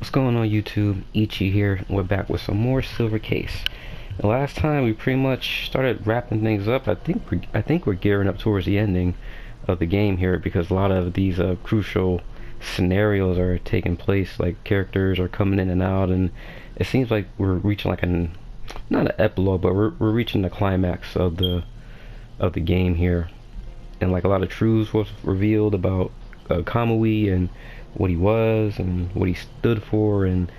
What's going on YouTube? Ichi here. We're back with some more Silver Case. The last time we pretty much started wrapping things up. I think we're gearing up towards the ending of the game here because a lot of these crucial scenarios are taking place. Like characters are coming in and out, and it seems like we're reaching like an not an epilogue, but we're reaching the climax of the game here. And like a lot of truths was revealed about Kamui and what he was and what he stood for, and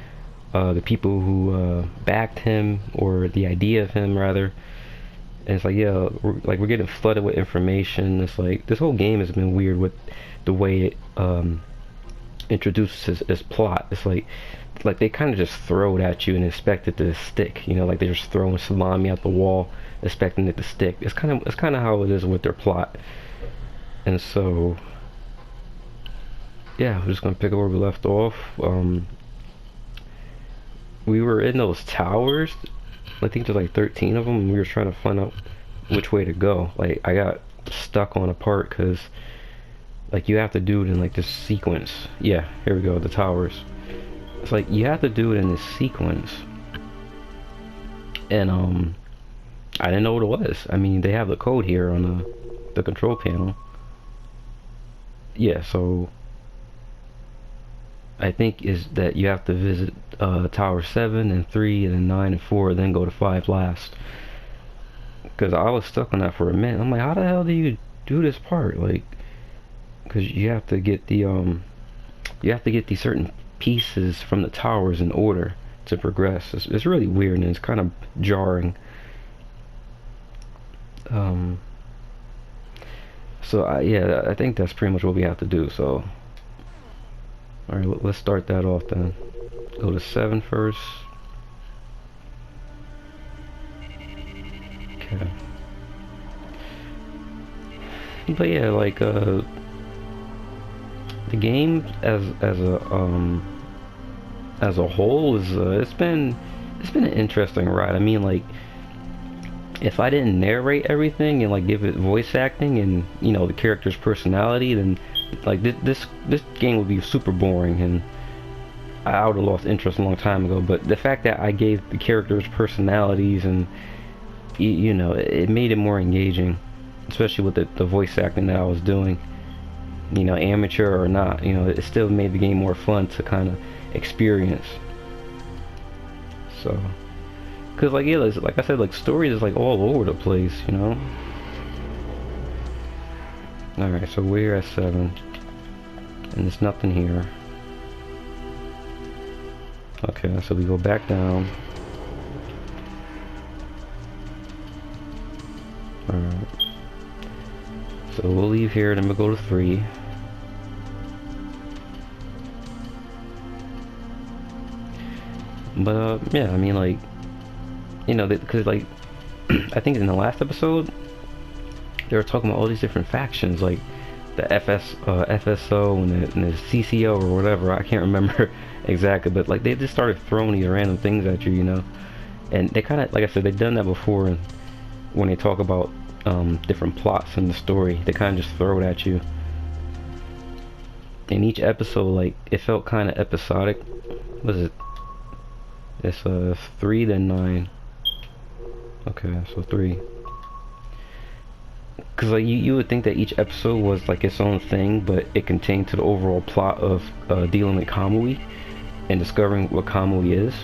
the people who backed him, or the idea of him rather. And it's like, yeah, we're getting flooded with information. It's like this whole game has been weird with the way it introduces its plot. It's like they kind of just throw it at you and expect it to stick. You know, like they're just throwing salami at the wall, expecting it to stick. It's kind of how it is with their plot. And so, yeah, we're just gonna pick up where we left off. We were in those towers. I think there's like 13 of them, and we were trying to find out which way to go. Like I got stuck on a part because like you have to do it in like this sequence. Yeah, here we go, the towers. It's like you have to do it in this sequence, and I didn't know what it was. I mean, they have the code here on the control panel. Yeah, so I think is that you have to visit Tower 7 and 3 and then 9 and 4, then go to 5 last. Because I was stuck on that for a minute. I'm like, how the hell do you do this part? Like, because you have to get these certain pieces from the towers in order to progress. It's really weird, and it's kind of jarring. So yeah, I think that's pretty much what we have to do. So, alright, let's start that off then. Go to 7 first. Okay. But yeah, like the game as a whole is it's been an interesting ride. I mean, like if I didn't narrate everything and like give it voice acting and you know the character's personality, then like this game would be super boring, and I would have lost interest a long time ago. But the fact that I gave the characters personalities and you know, it made it more engaging, especially with the voice acting that I was doing. You know, amateur or not, you know, it still made the game more fun to kind of experience. So, cause like yeah, like I said, like stories is like all over the place, you know. All right, so we're at 7, and there's nothing here. Okay, so we go back down. Alright. So we'll leave here, then we'll go to 3. But, yeah, I mean, like, you know, because, like, I think in the last episode, they were talking about all these different factions, like the FSO and the CCO or whatever. I can't remember exactly, but like they just started throwing these random things at you, you know. And they kind of, like I said, they've done that before. And when they talk about different plots in the story, they kind of just throw it at you. In each episode, like it felt kind of episodic. What is it? It's 3 then 9. Okay, so 3. Because like you would think that each episode was like its own thing, but it contained to the overall plot of dealing with Kamui and discovering what Kamui is.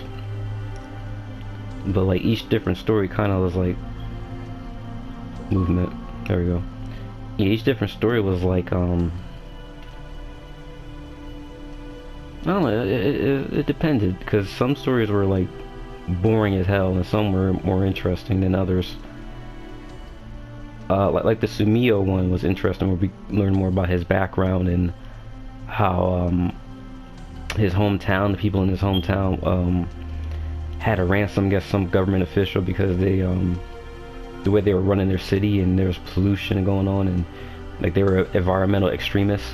But like each different story kind of was like movement. There we go. Yeah, each different story was like I don't know. It depended, because some stories were like boring as hell, and some were more interesting than others. Like the Sumio one was interesting, where we learned more about his background and how his hometown, the people in his hometown, had to ransom, I guess, some government official because they the way they were running their city, and there was pollution going on, and like they were environmental extremists,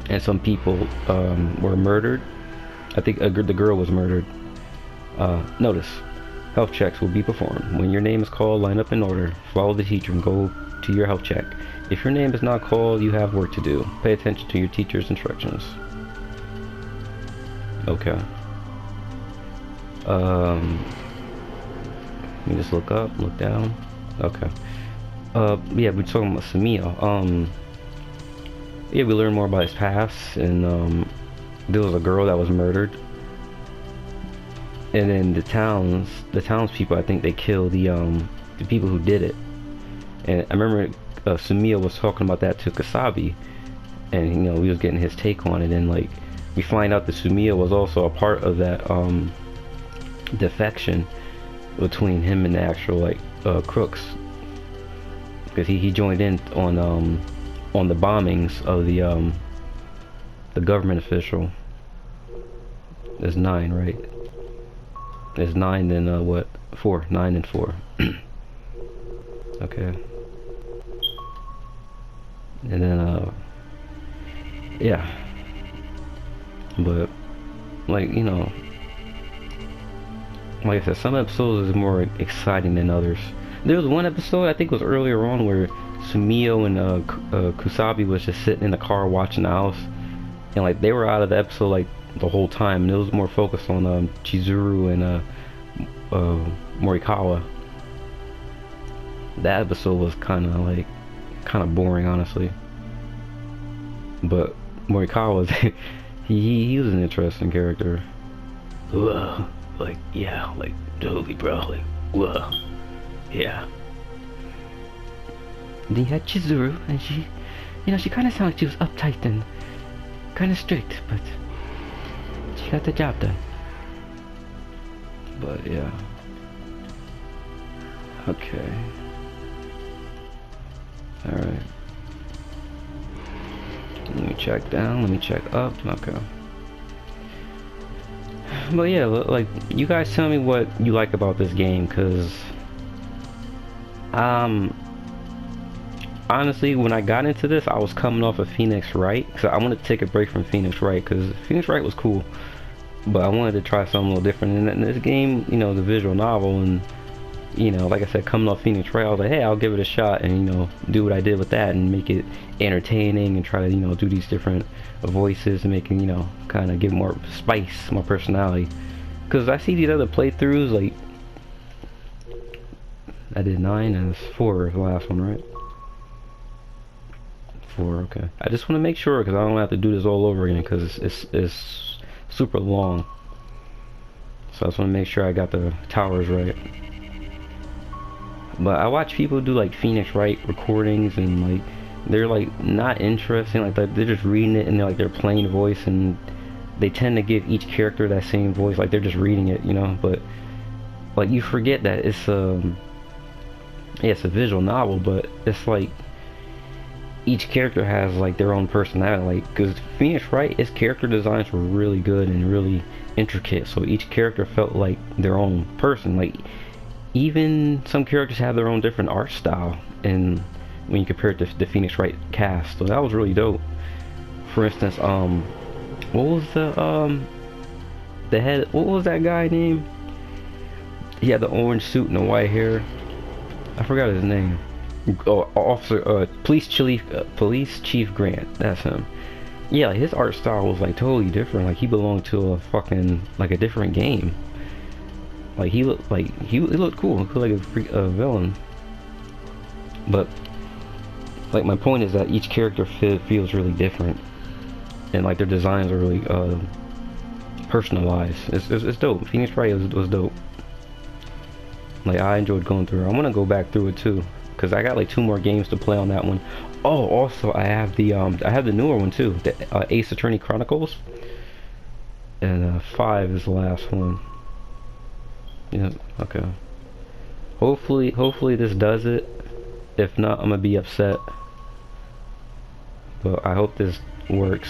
and some people were murdered. I think the girl was murdered. Notice. Health checks will be performed. When your name is called, line up in order. Follow the teacher and go to your health check. If your name is not called, you have work to do. Pay attention to your teacher's instructions. Okay. Um, Let me just look up, look down. Okay. Yeah, we're talking about Samia. Yeah, we learned more about his past, and there was a girl that was murdered, and then the townspeople, I think they killed the people who did it. And I remember Samia was talking about that to Kasabi, and you know, we was getting his take on it, and like we find out that Sumia was also a part of that defection between him and the actual like crooks, because he joined in on the bombings of the government official. There's 9, right? There's 9, then what? 4. 9 and 4. Okay. And then yeah. But like, you know, like I said, some episodes is more exciting than others. There was one episode, I think it was earlier on, where Sumio and Kusabi was just sitting in the car watching the house, and like they were out of the episode like the whole time, and it was more focused on Chizuru and Morikawa. That episode was kind of boring, honestly. But Morikawa was he was an interesting character. Like, yeah, like totally, bro. Like, whoa, yeah. Then you had Chizuru, and she, you know, she kind of sounded like she was uptight and kind of strict, but she got the job done. But yeah. Okay. All right. Let me check down. Let me check up. Okay. But yeah, like, you guys tell me what you like about this game, cause honestly, when I got into this, I was coming off of Phoenix Wright, cause I wanted to take a break from Phoenix Wright, cause Phoenix Wright was cool, but I wanted to try something a little different. And in this game, you know, the visual novel, and you know, like I said, coming off Phoenix Wright, I was like, hey, I'll give it a shot, and you know, do what I did with that, and make it entertaining, and try to, you know, do these different voices, and make it, you know, kind of give more spice, more personality. Because I see these other playthroughs, like, I did 9, and it's 4 the last one, right? 4, okay. I just want to make sure, because I don't have to do this all over again, because it's super long. So I just want to make sure I got the towers right. But I watch people do like Phoenix Wright recordings, and like they're like not interesting, like they're just reading it in their plain voice, and they tend to give each character that same voice, like they're just reading it, you know. But like you forget that it's yeah, it's a visual novel, but it's like each character has like their own personality, like because Phoenix Wright, his character designs were really good and really intricate, so each character felt like their own person. Like even some characters have their own different art style, and when you compare it to the Phoenix Wright cast, so that was really dope. For instance, what was the head? What was that guy name? He had the orange suit and the white hair. I forgot his name. Oh, officer, police chief Grant. That's him. Yeah, like his art style was like totally different. Like he belonged to a fucking like a different game. Like he looked like he looked cool. He looked like a villain. But like my point is that each character feels really different, and like their designs are really personalized. It's dope. Phoenix Wright was dope. Like I enjoyed going through it. I'm gonna go back through it too, because I got like 2 more games to play on that one. Oh, also I have the newer one too, the Ace Attorney Chronicles, and 5 is the last one. Yeah, okay. Hopefully this does it. If not, I'm gonna be upset. But I hope this works.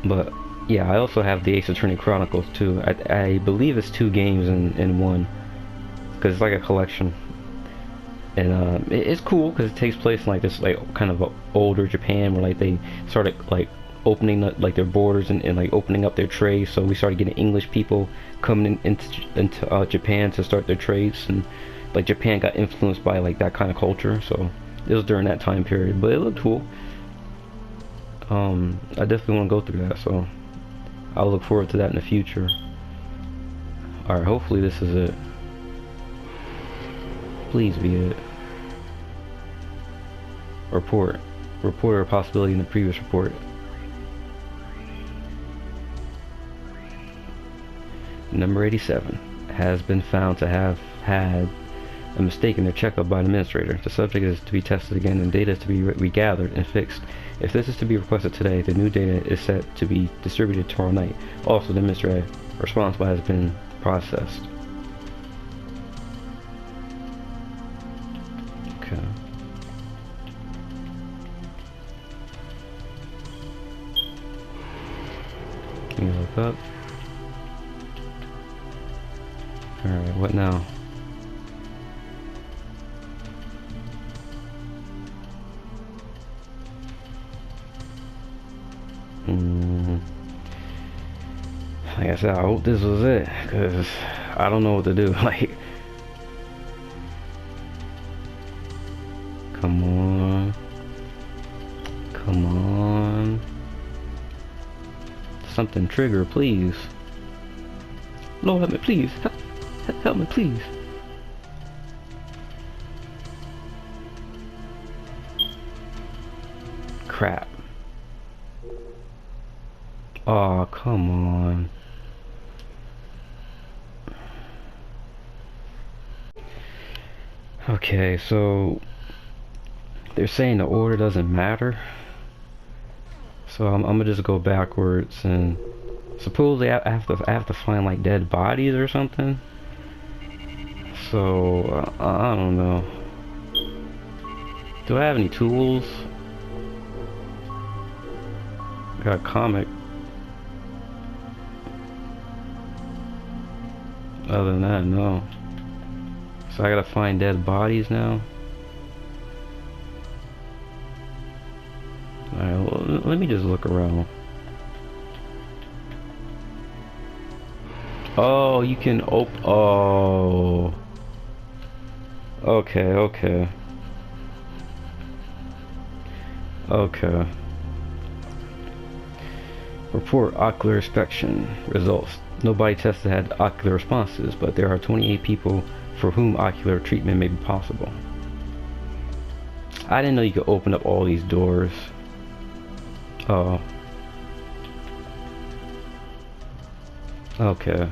But yeah, I also have the Ace Attorney Chronicles too. I believe it's 2 games in one, because it's like a collection. And it's cool because it takes place in like this like kind of older Japan, where like they started like opening up like their borders, and like opening up their trade. So we started getting English people coming into Japan to start their trades, and like Japan got influenced by like that kind of culture. So it was during that time period, but it looked cool. I definitely want to go through that. So I'll look forward to that in the future. Alright, hopefully this is it. Please be it. Report. Report a possibility in the previous report. Number 87 has been found to have had a mistake in their checkup by an administrator. The subject is to be tested again and data is to be regathered and fixed. If this is to be requested today, the new data is set to be distributed tomorrow night. Also, the administrator responsible has been processed. Okay. Can you look up? Alright, what now? Like I said, I hope this was it, because I don't know what to do. Like, come on. Come on. Something trigger, please. Lord, help me, please. Help me, please. Crap. Oh, come on. Okay, so they're saying the order doesn't matter. So I'm gonna just go backwards and supposedly I have to find like dead bodies or something. So I don't know. Do I have any tools? Got a comic. Other than that, no. So I gotta find dead bodies now. Alright, well, let me just look around. Oh, you can oh. Okay, okay. Okay. Report ocular inspection results. Nobody tested had ocular responses, but there are 28 people for whom ocular treatment may be possible. I didn't know you could open up all these doors. Oh. Okay.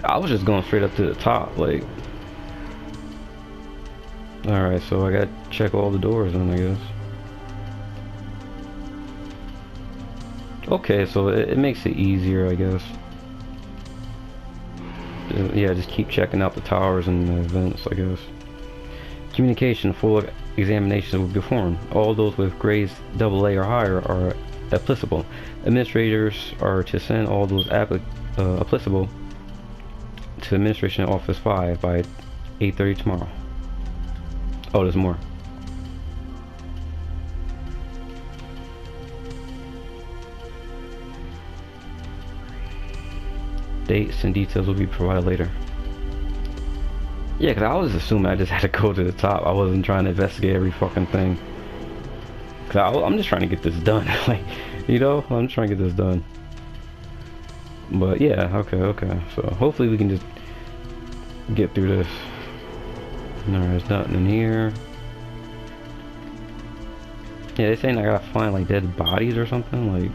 I was just going straight up to the top, like. Alright, so I gotta check all the doors then, I guess. Okay, so it makes it easier, I guess. Yeah, just keep checking out the towers and the vents, I guess. Communication, full examinations will be performed. All those with grades AA or higher are applicable. Administrators are to send all those applicable to Administration Office 5 by 8:30 tomorrow. Oh, there's more. Dates and details will be provided later. Yeah, because I was assuming I just had to go to the top. I wasn't trying to investigate every fucking thing. Because I'm just trying to get this done. Like, you know, I'm just trying to get this done. But yeah, okay. So hopefully we can just get through this. No, there's nothing in here. Yeah, they're saying I gotta find like dead bodies or something. Like,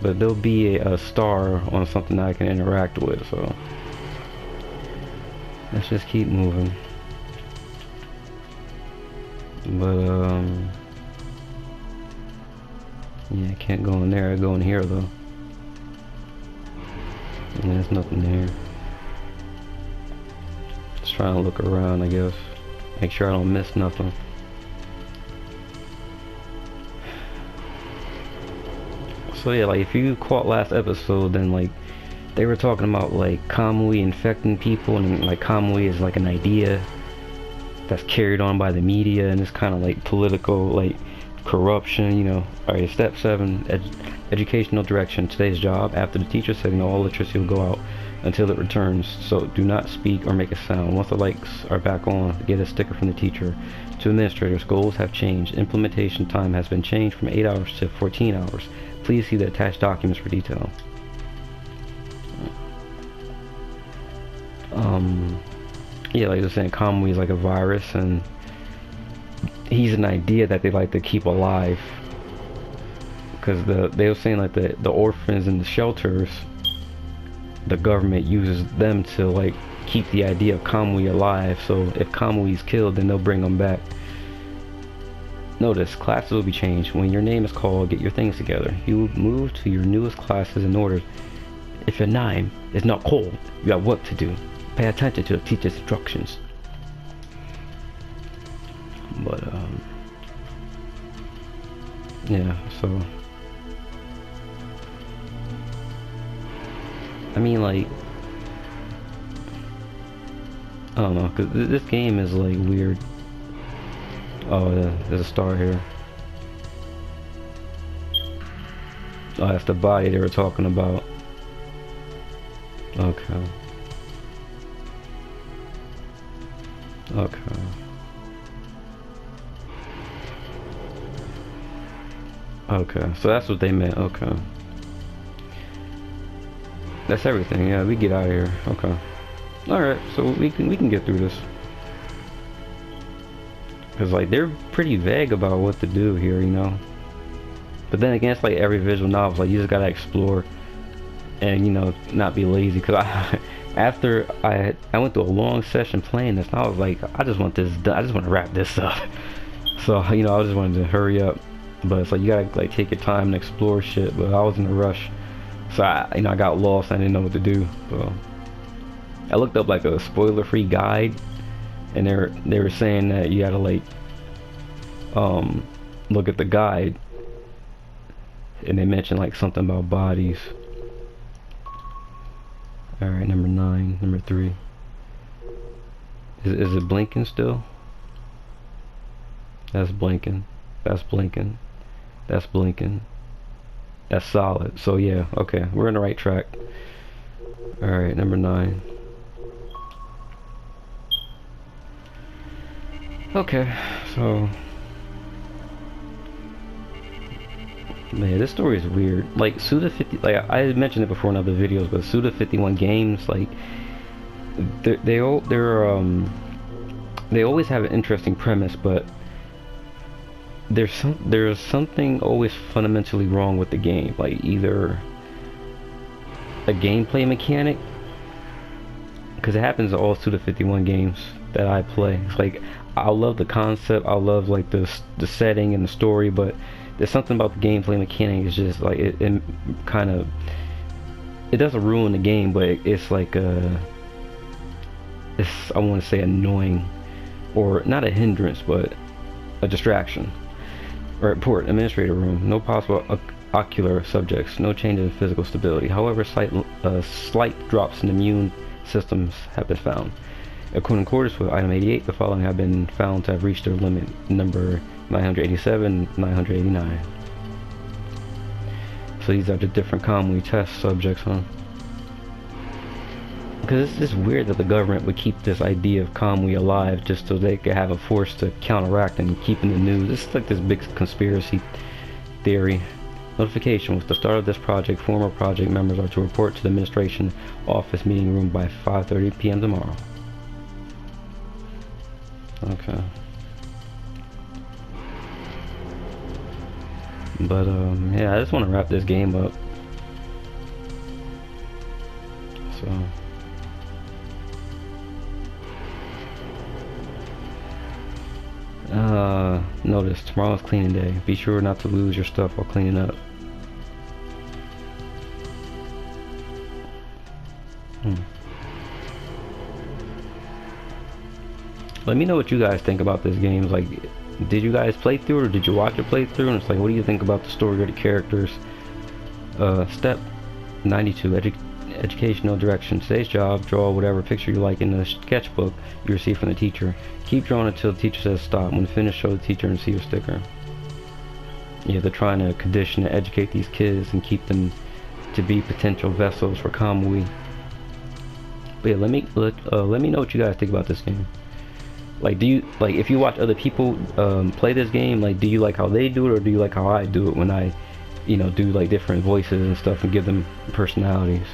but there'll be a star on something that I can interact with, so let's just keep moving. But yeah, I can't go in there. I go in here though. And there's nothing there. Just trying to look around, I guess. Make sure I don't miss nothing. So yeah, like if you caught last episode, then like they were talking about like Kamui infecting people, and like Kamui is like an idea that's carried on by the media, and it's kind of like political, like corruption, you know. Alright, step 7, educational direction. Today's job: after the teacher signal, all electricity will go out until it returns, so do not speak or make a sound. Once the lights are back on, get a sticker from the teacher to To administrators, goals have changed. Implementation time has been changed from 8 hours to 14 hours. Please see the attached documents for detail. Yeah, like I was saying, Kamui is like a virus, and he's an idea that they like to keep alive. Because they were saying like the orphans and the shelters, the government uses them to like keep the idea of Kamui alive. So if Kamui is killed, then they'll bring him back. Notice, classes will be changed. When your name is called, get your things together. You will move to your newest classes in order. If your name is not called, you have work to do. Pay attention to the teacher's instructions. But yeah, so I mean, like, I don't know, cause this game is like weird. Oh, yeah, there's a star here. Oh, that's the body they were talking about. Okay. Okay. Okay, so that's what they meant. Okay. That's everything. Yeah, we get out of here. Okay. Alright, so we can get through this. Cause like they're pretty vague about what to do here, you know. But then again, it's like every visual novel, like you just gotta explore and, you know, not be lazy. Cause after I went through a long session playing this, and I was like, I just want this done. I just want to wrap this up. So, you know, I just wanted to hurry up. But it's like you gotta like take your time and explore shit. But I was in a rush, so I got lost. I didn't know what to do. So I looked up like a spoiler-free guide, and they were saying that you gotta like look at the guide, and they mentioned like something about bodies. Alright, number 9, number 3. Is it blinking still? That's blinking. That's blinking. That's blinking. That's solid. So yeah, okay, we're on the right track. Alright, number 9. Okay, so man, this story is weird. Like Suda 50, like I mentioned it before in other videos, but Suda 51 games, like they always have an interesting premise, but there's something always fundamentally wrong with the game. Like either a gameplay mechanic, because it happens to all Suda 51 games that I play. It's like I love the concept, I love like the setting and the story, but there's something about the gameplay mechanic. It's just like it kind of, it doesn't ruin the game, but it's like it's, I want to say, annoying, or not a hindrance, but a distraction. Report, administrator room. No possible ocular subjects. No change in physical stability. However, slight drops in immune systems have been found. According to quarters with item 88, the following have been found to have reached their limit. Number 987, 989. So these are the different Kamui test subjects, huh? Because it's just weird that the government would keep this idea of Kamui alive just so they could have a force to counteract and keep in the news. It's like this big conspiracy theory. Notification: with the start of this project, former project members are to report to the administration office meeting room by 5:30 p.m. tomorrow. Okay. But yeah, I just want to wrap this game up. So notice tomorrow's cleaning day. Be sure not to lose your stuff while cleaning up. Let me know what you guys think about this game. Like, did you guys play through it, or did you watch it play through? And it's like, what do you think about the story or the characters? Step 92, educational direction. Today's job: draw whatever picture you like in the sketchbook you receive from the teacher. Keep drawing until the teacher says stop. When finished, show the teacher and see your sticker. Yeah, they're trying to condition and educate these kids and keep them to be potential vessels for Kamui. But yeah, let me know what you guys think about this game. Like, do you like if you watch other people play this game? Like, do you like how they do it, or do you like how I do it when I, do like different voices and stuff and give them personalities?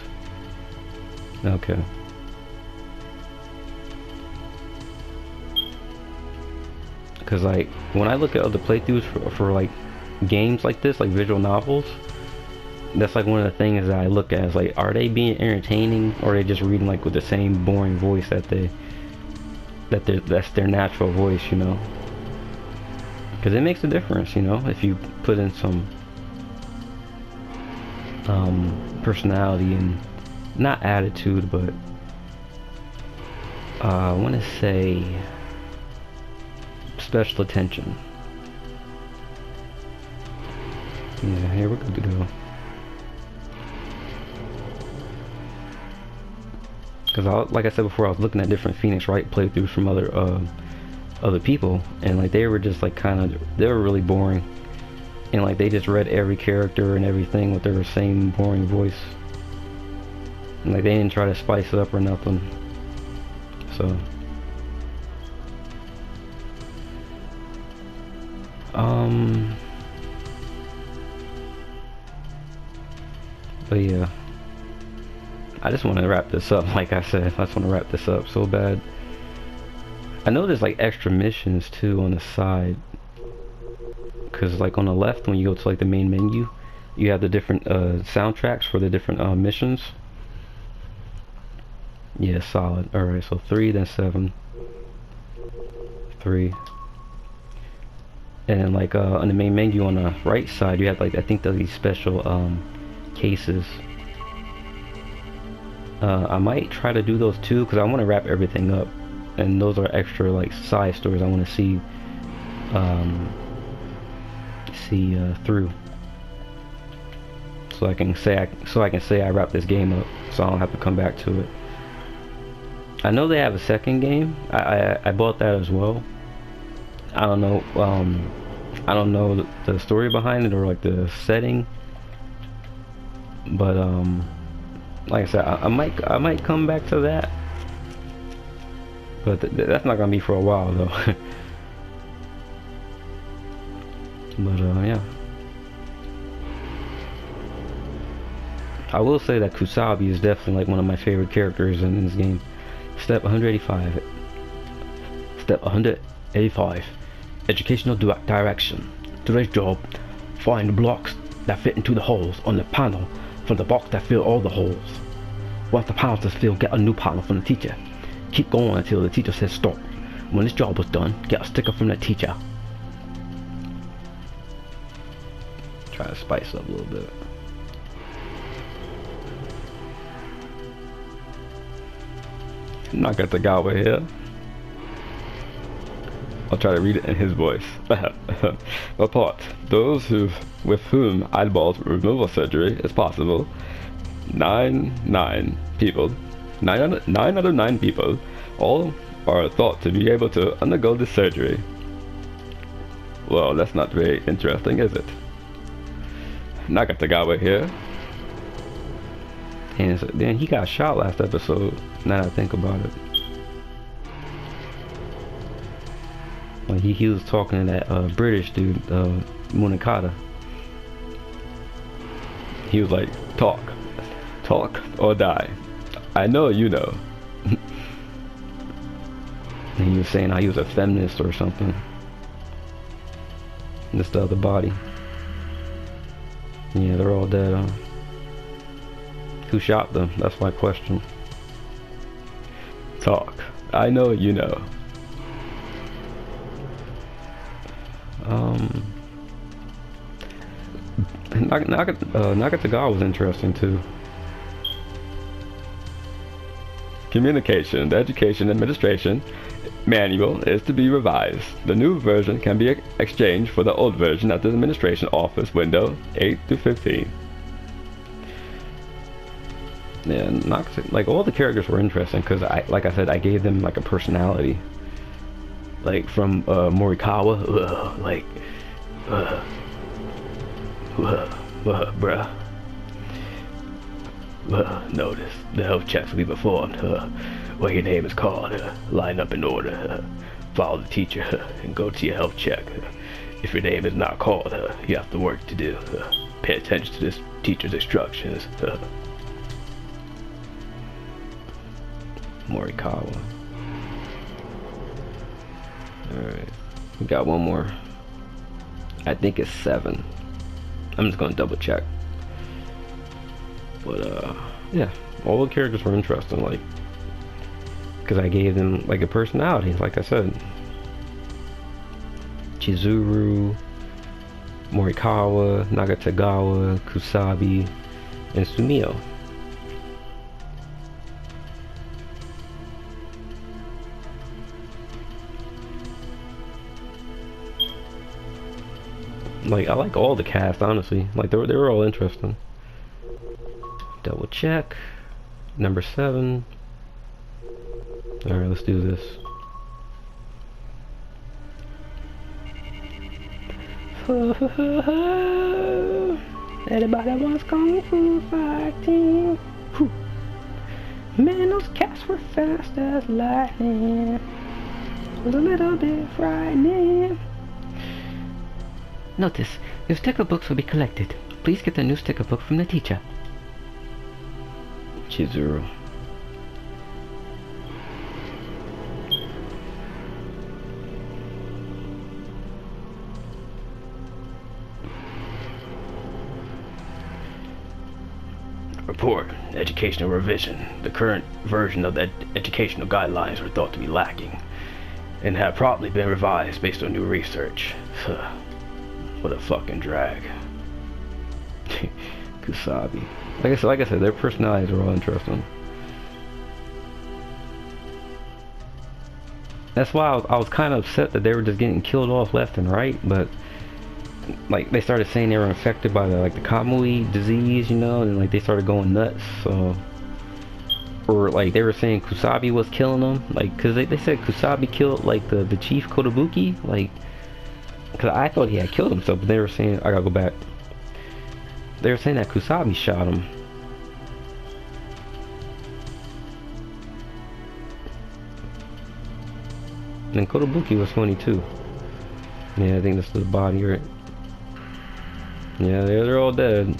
Okay. Because like when I look at other playthroughs for like games like this, like visual novels, that's like one of the things that I look at is like, are they being entertaining, or are they just reading like with the same boring voice that's their natural voice, because it makes a difference, if you put in some personality and not attitude, but I want to say special attention. Yeah, here we're good to go. Because like I said before, I was looking at different Phoenix Wright playthroughs from other people, and like they were just like they were really boring, and like they just read every character and everything with their same boring voice, and like they didn't try to spice it up or nothing. So but yeah, I just want to wrap this up. Like I said, I just want to wrap this up so bad. I know there's like extra missions too on the side, because like on the left when you go to like the main menu, you have the different soundtracks for the different missions. Yeah, solid. Alright, so 3, then 7, 3. And like on the main menu on the right side, you have like, I think these special cases. I might try to do those too, because I want to wrap everything up, and those are extra like side stories I want to see through, so I can say I wrapped this game up, so I don't have to come back to it. I know they have a second game. I bought that as well. I don't know the story behind it or like the setting, but like I said, I might come back to that, but that's not gonna be for a while though. But yeah, I will say that Kusabi is definitely like one of my favorite characters in this game. Step 185. Step 185. Educational direction. Today's job: find the blocks that fit into the holes on the panel from the box that fill all the holes. Once the panels is filled, get a new panel from the teacher. Keep going until the teacher says stop. When this job was done, get a sticker from the teacher. Try to spice up a little bit. Not got the guy over here. I'll try to read it in his voice. Report: those with whom eyeball removal surgery is possible. 9 people. 9 out of 9 people. All are thought to be able to undergo this surgery. Well, that's not very interesting, is it? Nakatagawa here. And so, then he got shot last episode, now that I think about it. Like he was talking to that British dude, Munakata. He was like, talk or die. I know you know. And he was saying how he was a feminist or something. Just the other body. Yeah, they're all dead. Who shot them? That's my question. Talk. I know you know. Nakatagawa was interesting too. Communication. The Education Administration Manual is to be revised. The new version can be exchanged for the old version at the Administration Office window 8 to 15. Yeah, like all the characters were interesting because like I said, I gave them like a personality. Like from Morikawa, bruh. Notice the health checks will be performed. What your name is called. Line up in order. Follow the teacher and go to your health check. If your name is not called, you have the work to do. Pay attention to this teacher's instructions. Morikawa. Alright. We got one more. I think it's 7. I'm just gonna double check. But yeah, all the characters were interesting, like, because I gave them like a personality, like I said. Chizuru, Morikawa, Nagatagawa, Kusabi, and Sumio. Like, I like all the cast, honestly. Like, they were all interesting. Double check. Number 7. Alright, let's do this. Everybody wants kung fu fighting. Whew. Man, those cats were fast as lightning. It was a little bit frightening. Notice, your sticker books will be collected. Please get the new sticker book from the teacher. Chizuru. Report. Educational revision. The current version of the educational guidelines were thought to be lacking and have probably been revised based on new research. What a fucking drag. Kusabi. Like I said, their personalities are all interesting. That's why I was kind of upset that they were just getting killed off left and right, but like they started saying they were infected by the Kamui disease, you know, and like they started going nuts. So, or like they were saying Kusabi was killing them, like because they said Kusabi killed like the chief Kotobuki, like. Because I thought he had killed himself, but they were saying, I gotta go back. They were saying that Kusabi shot him. And Kotobuki was 22. Yeah, I think that's the body, right? Yeah, they're all dead.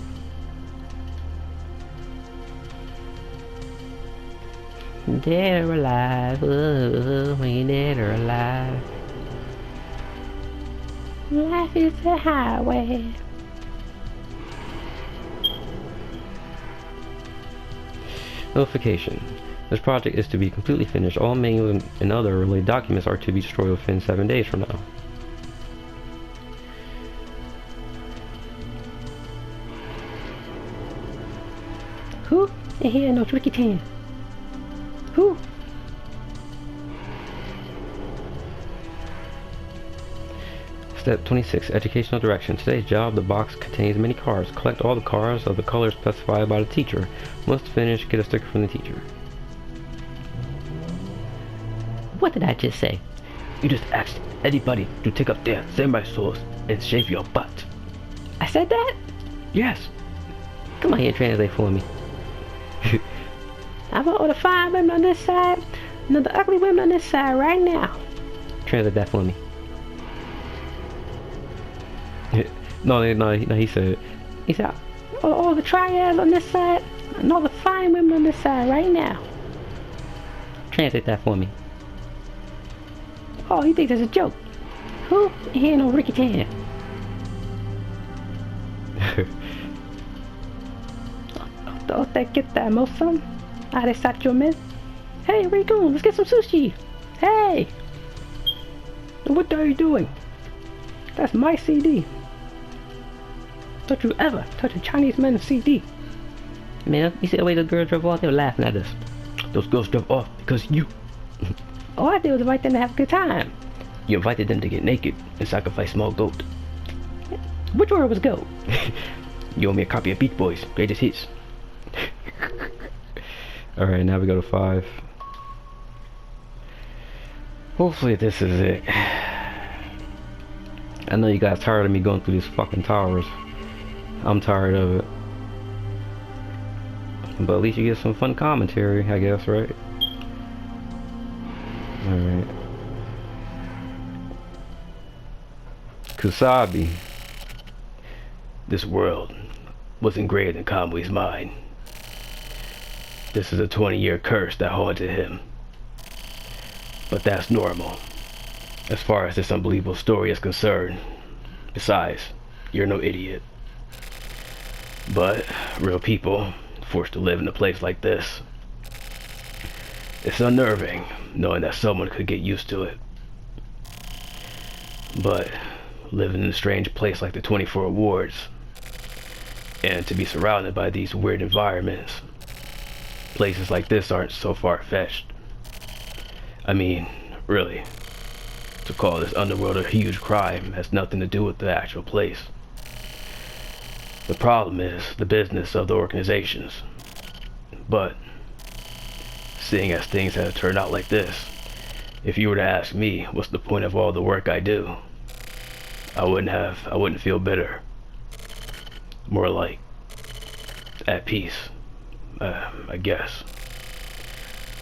Dead or alive, we dead or alive. Life is a highway. Notification. This project is to be completely finished. All manual and other related documents are to be destroyed within 7 days from now. Who? And here no tricky tan. Who? Step 26, Educational Direction. Today's job, the box contains many cards. Collect all the cards of the colors specified by the teacher. Once finished, get a sticker from the teacher. What did I just say? You just asked anybody to take up their samurai swords and shave your butt. I said that? Yes. Come on here and translate for me. I want all the fine women on this side, and all the ugly women on this side right now. Translate that for me. No, he said, all the triads on this side, and all the fine women on this side right now. Translate that for me. Oh, he thinks it's a joke. Who? He ain't no Ricky Tan. Don't they get that most son? Ah, they stopped your men. Hey, where you going? Let's get some sushi. Hey! What are you doing? That's my CD. Don't you ever touch a Chinese man's CD. Man, you see the way the girls drove off? They were laughing at us. Those girls drove off because you. All I did was invite them to have a good time. You invited them to get naked and sacrifice small goat. Which one was goat? You owe me a copy of Beach Boys' greatest hits. Alright, now we go to 5. Hopefully this is it. I know you guys tired of me going through these fucking towers. I'm tired of it. But at least you get some fun commentary, I guess, right? Alright. Kusabi. This world was engraved in Kamui's mind. This is a 20-year curse that haunted him. But that's normal, as far as this unbelievable story is concerned. Besides, you're no idiot. But real people, forced to live in a place like this, it's unnerving knowing that someone could get used to it. But living in a strange place like the 24 wards, and to be surrounded by these weird environments, places like this aren't so far-fetched. I mean, really, to call this underworld a huge crime has nothing to do with the actual place. The problem is the business of the organizations. But seeing as things have turned out like this, if you were to ask me what's the point of all the work I do, I wouldn't feel bitter. More like at peace, I guess.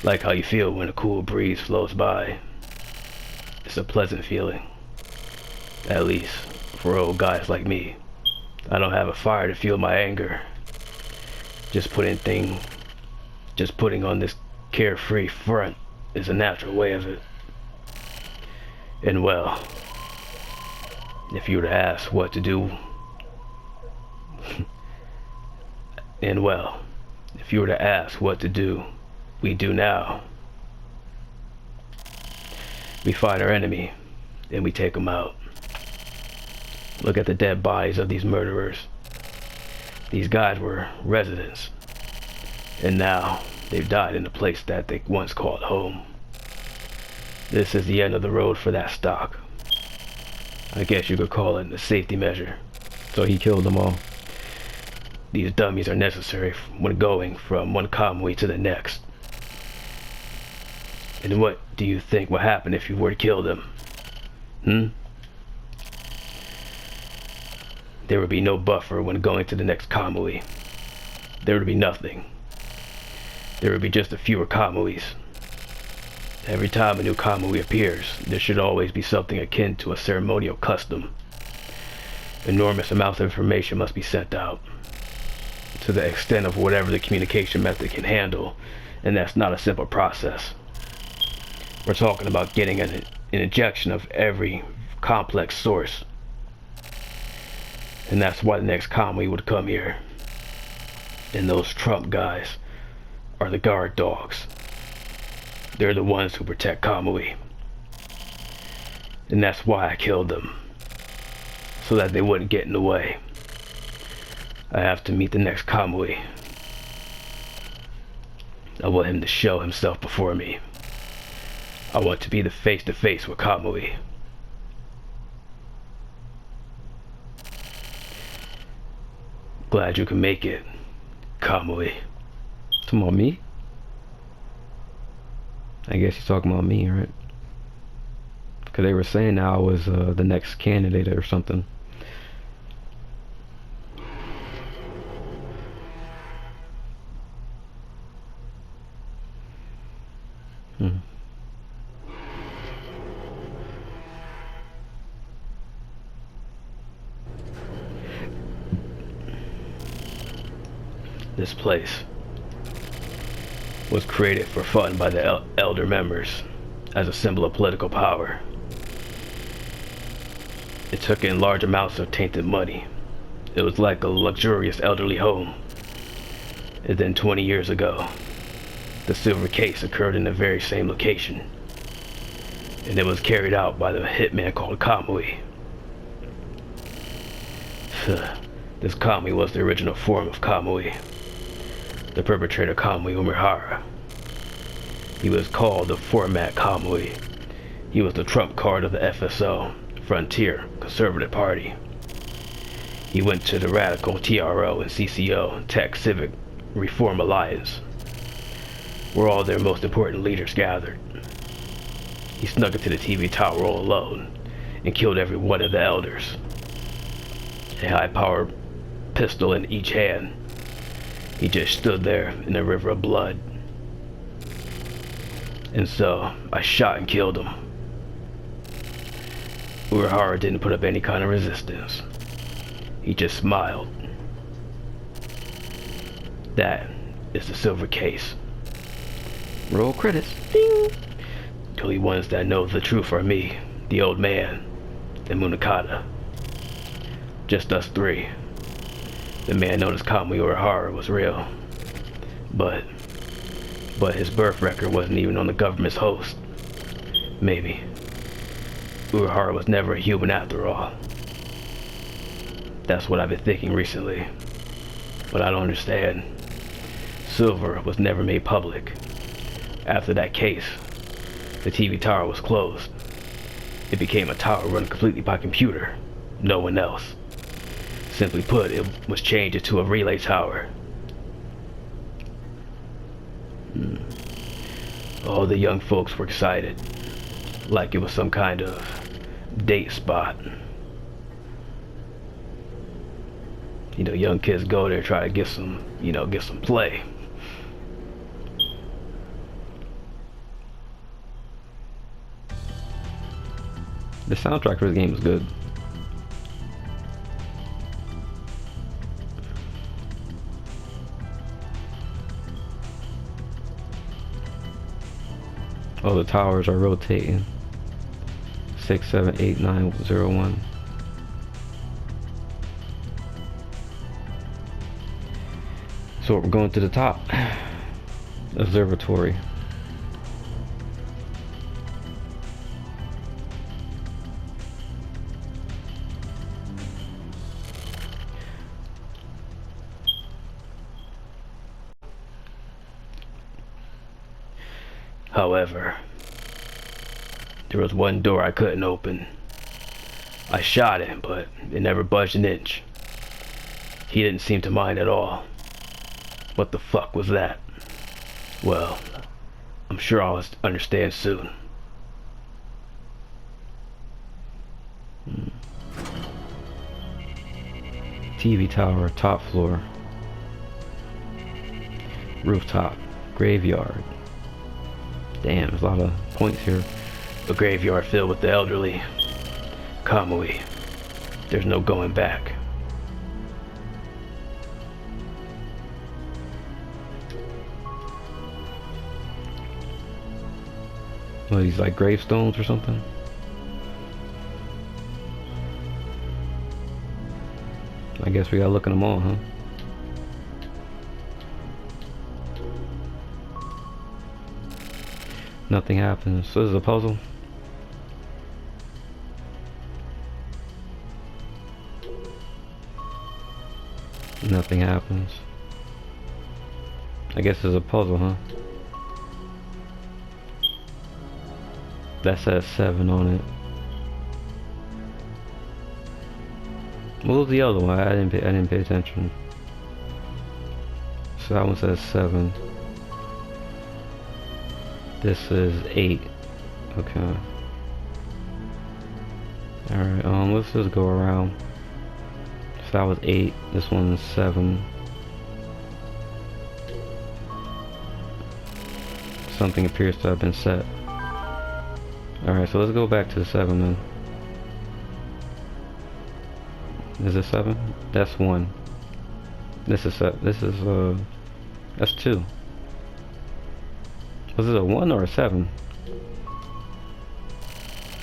Like how you feel when a cool breeze flows by. It's a pleasant feeling. At least for old guys like me. I don't have a fire to fuel my anger. Just putting on this carefree front is a natural way of it. And well, if you were to ask what to do, we do now. We find our enemy, and we take them out. Look at the dead bodies of these murderers. These guys were residents, and now they've died in a place that they once called home. This is the end of the road for that stock. I guess you could call it a safety measure. So he killed them all. These dummies are necessary when going from one Kamui to the next. And what do you think would happen if you were to kill them? There would be no buffer when going to the next Kamui. There would be nothing. There would be just a fewer Kamuis. Every time a new Kamui appears, there should always be something akin to a ceremonial custom. Enormous amounts of information must be sent out, to the extent of whatever the communication method can handle, and that's not a simple process. We're talking about getting an injection of every complex source. And that's why the next Kamui would come here. And those Trump guys are the guard dogs. They're the ones who protect Kamui. And that's why I killed them. So that they wouldn't get in the way. I have to meet the next Kamui. I want him to show himself before me. I want to be the face-to-face with Kamui. Glad you can make it, Kamui. Talking about me? I guess you're talking about me, right? Because they were saying that I was the next candidate or something. This place was created for fun by the elder members as a symbol of political power. It took in large amounts of tainted money. It was like a luxurious elderly home. And then 20 years ago, the silver case occurred in the very same location. And it was carried out by the hitman called Kamui. This Kamui was the original form of Kamui. The perpetrator Kamui Umehara. He was called the format Kamui. He was the trump card of the FSO, Frontier Conservative Party. He went to the radical TRO and CCO, Tech Civic Reform Alliance, where all their most important leaders gathered. He snuck into the TV tower all alone and killed every one of the elders. A high-powered pistol in each hand. He just stood there in a river of blood. And so I shot and killed him. Urahara didn't put up any kind of resistance. He just smiled. That is the silver case. Roll credits. Ding. The only ones that know the truth are me, the old man, and Munakata. Just us three. The man known as Kamui Urahara was real. But his birth record wasn't even on the government's host. Maybe. Urahara was never a human after all. That's what I've been thinking recently. But I don't understand. Silver was never made public. After that case, the TV tower was closed. It became a tower run completely by computer. No one else. Simply put, it was changed into a relay tower. All the young folks were excited. Like it was some kind of date spot. You know, young kids go there, try to get some, get some play. The soundtrack for this game is good. Oh, the towers are rotating. 6, 7, 8, 9, 0, 1. So we're going to the top. Observatory. However, there was one door I couldn't open. I shot it, but it never budged an inch. He didn't seem to mind at all. What the fuck was that? Well, I'm sure I'll understand soon. TV tower, top floor. Rooftop, graveyard. Damn, there's a lot of points here. A graveyard filled with the elderly. Kamui. There's no going back. What, these like gravestones or something? I guess we gotta look at them all, huh? Nothing happens. So this is a puzzle. Nothing happens. I guess it's a puzzle, huh? That says 7 on it. What was the other one? I didn't pay attention. So that one says 7. This is 8. Okay. Alright, let's just go around. So that was 8. This one's 7. Something appears to have been set. Alright, so let's go back to the 7 then. Is it 7? That's 1. This is that's 2. Was it a 1 or a 7?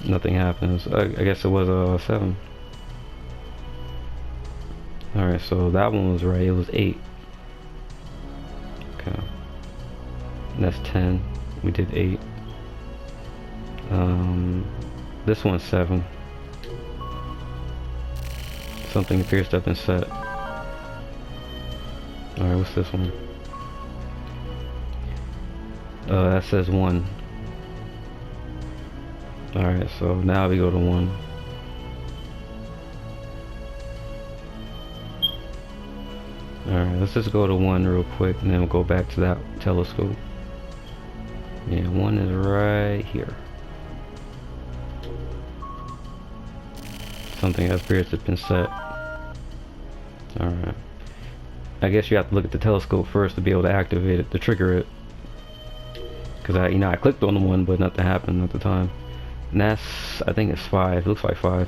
Nothing happens. I guess it was a 7. Alright, so that one was right. It was 8. Okay. And that's 10. We did 8. This one's 7. Something appears to have been set. Alright, what's this one? That says 1. Alright, so now we go to 1. Alright, let's just go to 1 real quick and then we'll go back to that telescope. Yeah, 1 is right here. Something appears to have been set. Alright. I guess you have to look at the telescope first to be able to activate it, to trigger it. Because I clicked on the 1, but nothing happened at the time. that's, I think it's 5. Looks like 5.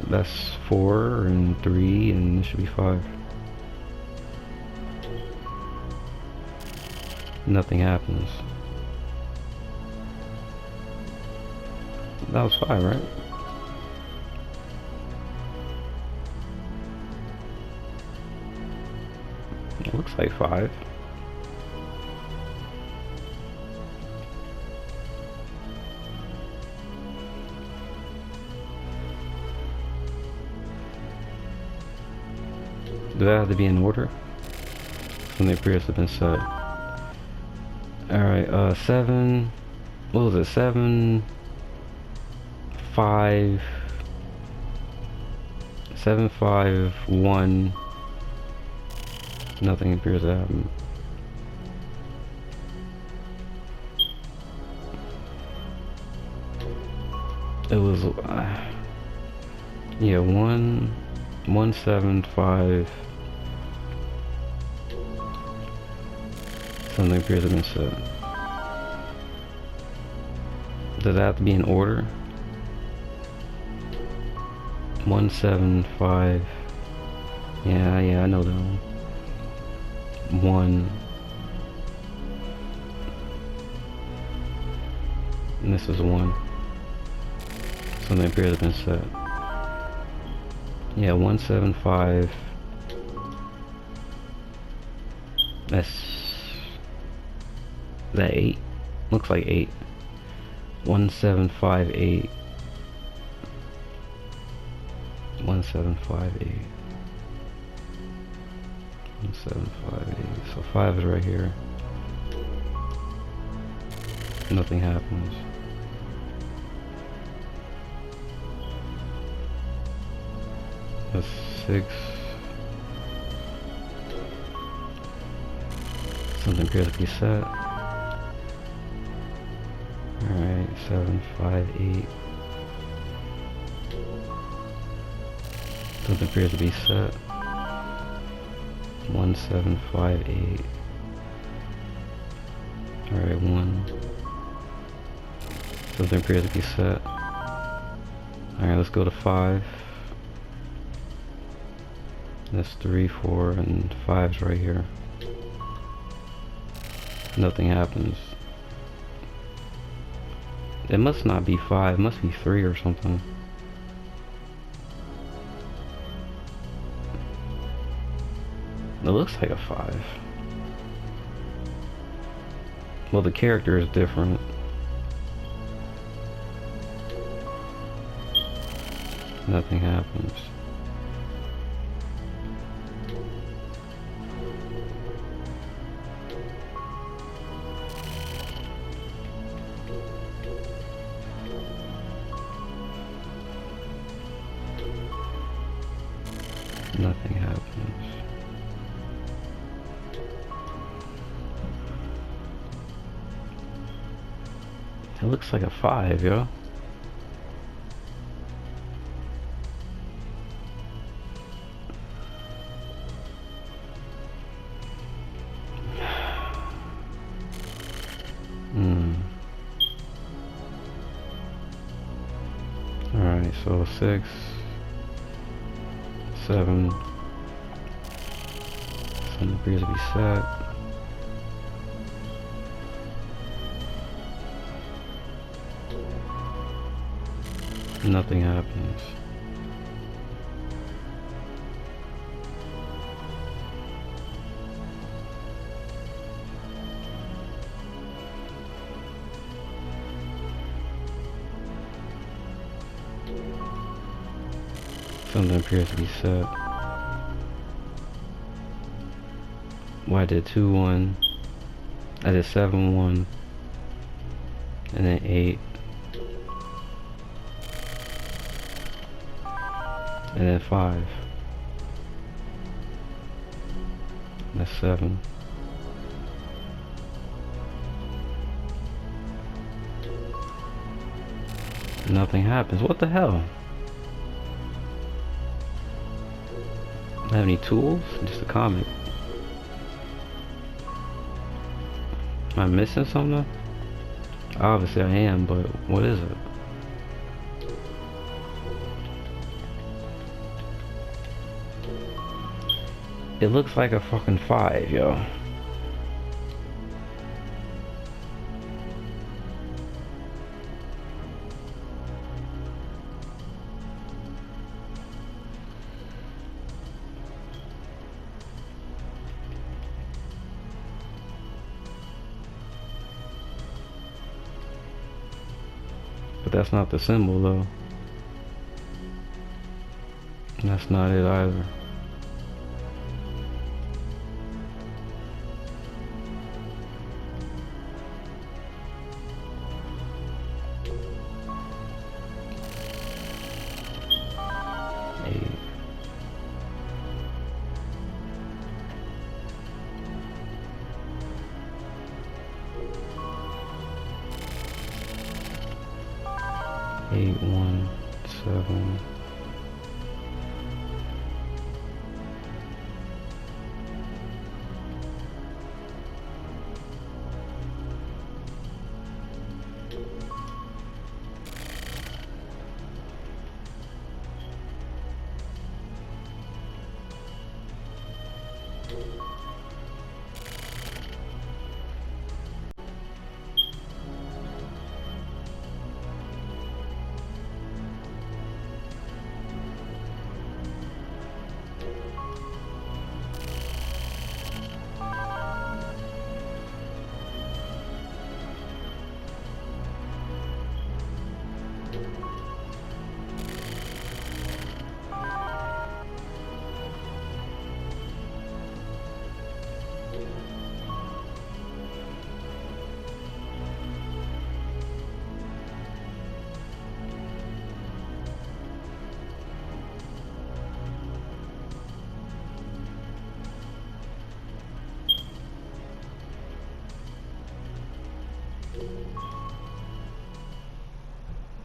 That's 4 and 3, and this should be 5. Nothing happens. That was 5, right? It looks like 5. Do that have to be in order? Something appears to have been said. Alright, 7. What was it? 7, 5. 7, 5, 1. Nothing appears to happen. It was, yeah, 1, 1, 7, 5. Something appears to have been said. Does that have to be in order? 1, 7, 5. Yeah, I know that one. 1. And this is 1. Something appears to have been said. Yeah, 1, 7, 5. That's that 8. Looks like 8. 1, 7, 5, 8. 1, 7, 5, 8. 1, 7, 5, 8. So 5 is right here. Nothing happens. That's 6. Something appears to be set. Alright, 7, 5, 8. Something appears to be set. 1, 7, 5, 8. Alright, 1. Something appears to be set. Alright, let's go to 5. That's 3, 4, and 5's right here. Nothing happens. It must not be 5, it must be 3 or something. It looks like a 5. Well, the character is different. Nothing happens. Nothing happens. It looks like a 5, yo. Alright, so 6, 7. Something appears to be set. Nothing happens. Something appears to be set. Well, I did 2, 1. I did 7, 1. And then 8. And then 5. That's 7. Nothing happens. What the hell? Do I have any tools? Just a comic. Am I missing something? Obviously I am, but what is it? It looks like a fucking 5, yo. But that's not the symbol though. That's not it either. Eight. Eight, 1, 7.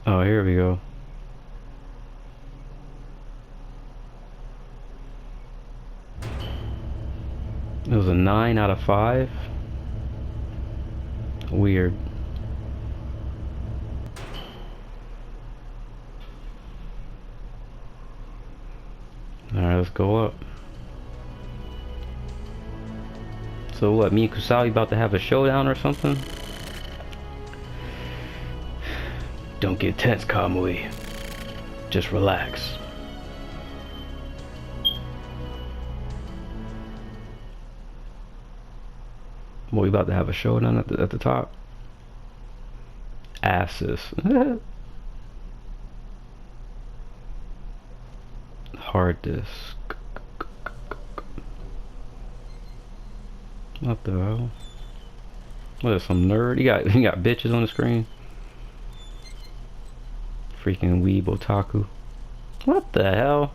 Oh, here we go. It was a 9 out of 5. Weird. Alright, let's go up. So what, me and Kusali about to have a showdown or something? Don't get tense, Kamui. Just relax. Well, we about to have a showdown at the top. Asses. Hard disk. What the hell? What is some nerd? You got bitches on the screen. Freaking weeb otaku. What the hell?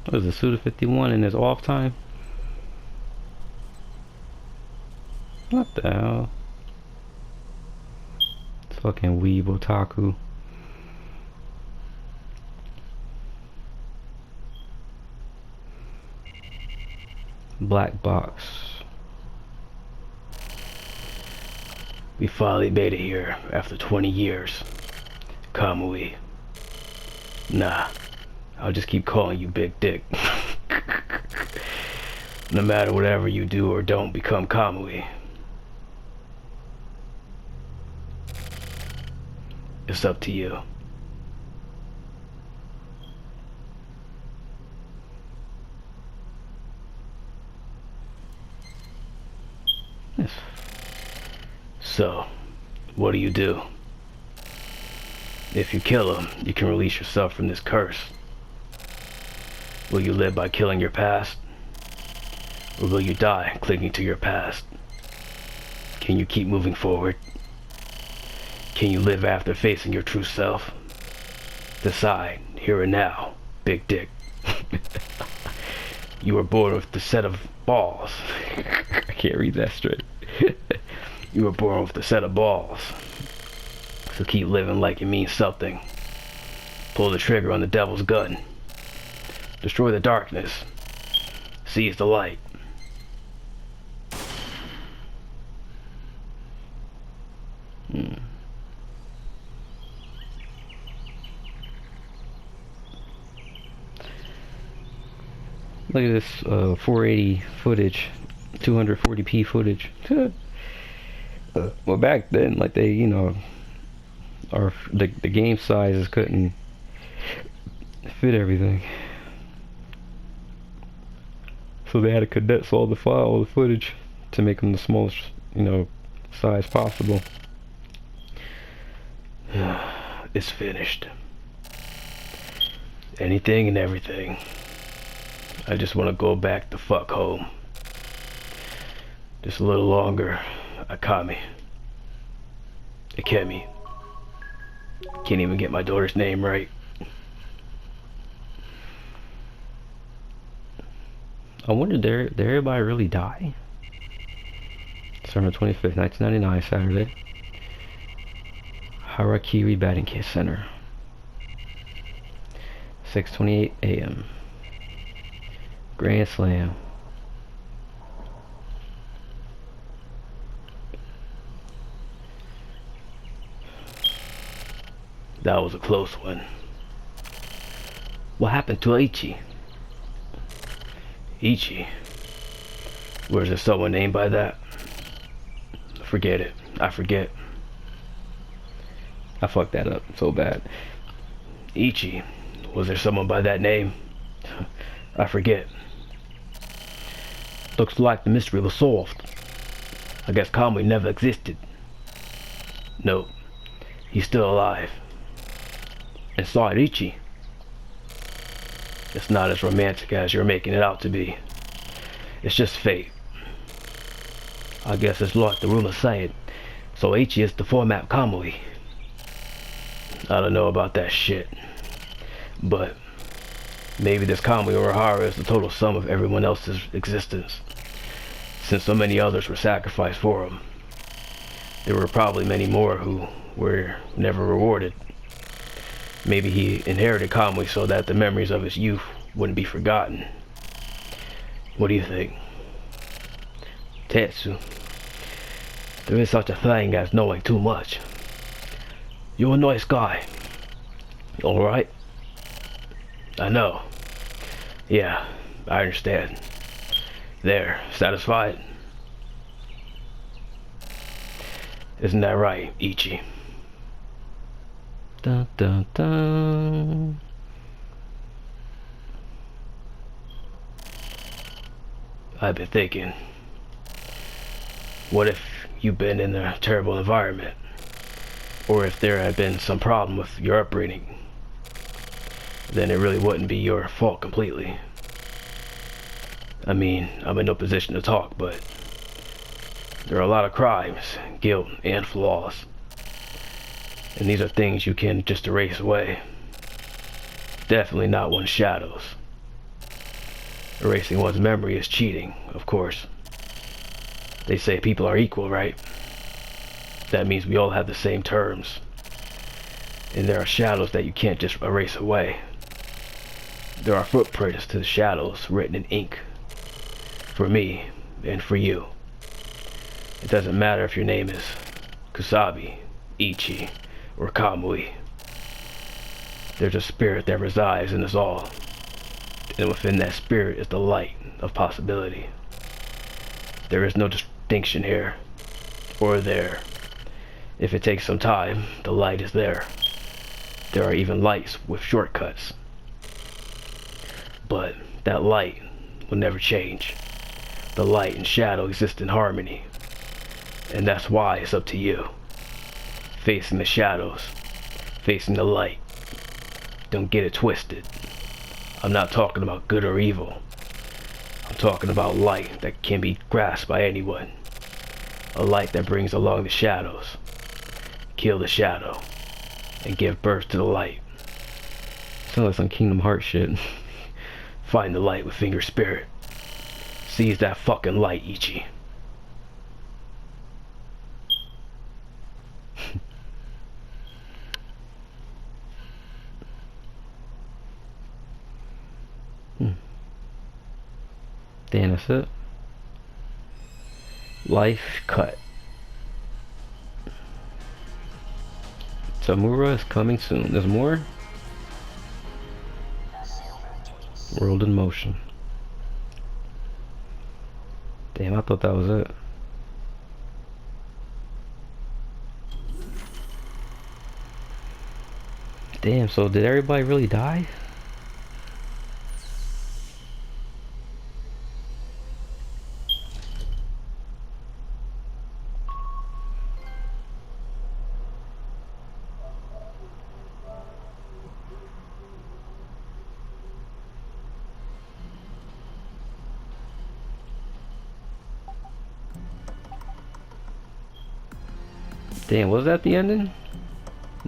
What is the Suda 51 in his off time? What the hell? It's fucking weeb otaku. Black box. We finally made it here after 20 years. Kamui. Nah, I'll just keep calling you Big Dick. No matter whatever you do or don't become Kamui. It's up to you. Yes. So, what do you do? If you kill him, you can release yourself from this curse. Will you live by killing your past? Or will you die clinging to your past? Can you keep moving forward? Can you live after facing your true self? Decide, here and now, Big Dick. You were born with a set of balls. I can't read that straight. You were born with a set of balls. So keep living like it means something. Pull the trigger on the devil's gun. Destroy the darkness. Seize the light. Look at this 480 footage, 240p footage. Well, back then, like they, you know, the game sizes couldn't fit everything, so they had to condense all the footage to make them the smallest, you know, size possible. It's finished. Anything and everything. I just want to go back the fuck home. Just a little longer. Akami. Akemi. Can't even get my daughter's name right. I wonder, did everybody really die? December 25th, 1999, Saturday. Harakiri Batting Center. 6:28 a.m. Grand Slam. That was a close one. What happened to Ichi? Ichi? Where's there someone named by that? Forget it. I forget. I fucked that up so bad. Ichi. Was there someone by that name? I forget. Looks like the mystery was solved. I guess Kamui never existed. No. He's still alive. Inside Ichi. It's not as romantic as you're making it out to be. It's just fate. I guess it's like the rumors say it. So Ichi is the format Kamui. I don't know about that shit. But maybe this Kamui or Ohara is the total sum of everyone else's existence. Since so many others were sacrificed for him, there were probably many more who were never rewarded. Maybe he inherited Kamui so that the memories of his youth wouldn't be forgotten. What do you think? Tetsu, there is such a thing as knowing too much. You're a nice guy. Alright? I know. Yeah, I understand. There, satisfied? Isn't that right, Ichi? Dun dun dun. I've been thinking, what if you've been in a terrible environment? Or if there had been some problem with your upbringing? Then it really wouldn't be your fault completely. I mean, I'm in no position to talk, but there are a lot of crimes, guilt, and flaws. And these are things you can just erase away. Definitely not one's shadows. Erasing one's memory is cheating, of course. They say people are equal, right? That means we all have the same terms. And there are shadows that you can't just erase away. There are footprints to the shadows written in ink. For me, and for you. It doesn't matter if your name is Kusabi, Ichi, or Kamui. There's a spirit that resides in us all. And within that spirit is the light of possibility. There is no distinction here, or there. If it takes some time, the light is there. There are even lights with shortcuts. But that light will never change. The light and shadow exist in harmony. And that's why it's up to you. Facing the shadows. Facing the light. Don't get it twisted. I'm not talking about good or evil. I'm talking about light that can be grasped by anyone. A light that brings along the shadows. Kill the shadow. And give birth to the light. Sounds like some Kingdom Hearts shit. Find the light within your spirit. Seize that fucking light, Ichi. Damn, that's it. Life cut. Tamura is coming soon. There's more? World in motion. Damn, I thought that was it. Damn, so did everybody really die? Damn, was that the ending?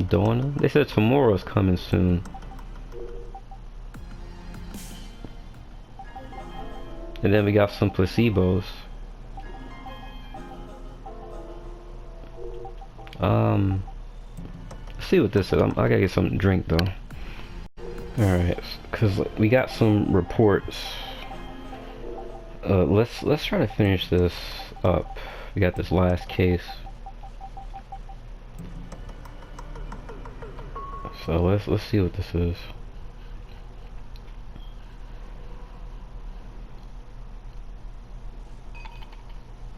Donna? They said tomorrow's coming soon. And then we got some placebos. Let's see what this is. I gotta get something to drink though. Alright, cause we got some reports. Let's try to finish this up. We got this last case. So let's see what this is.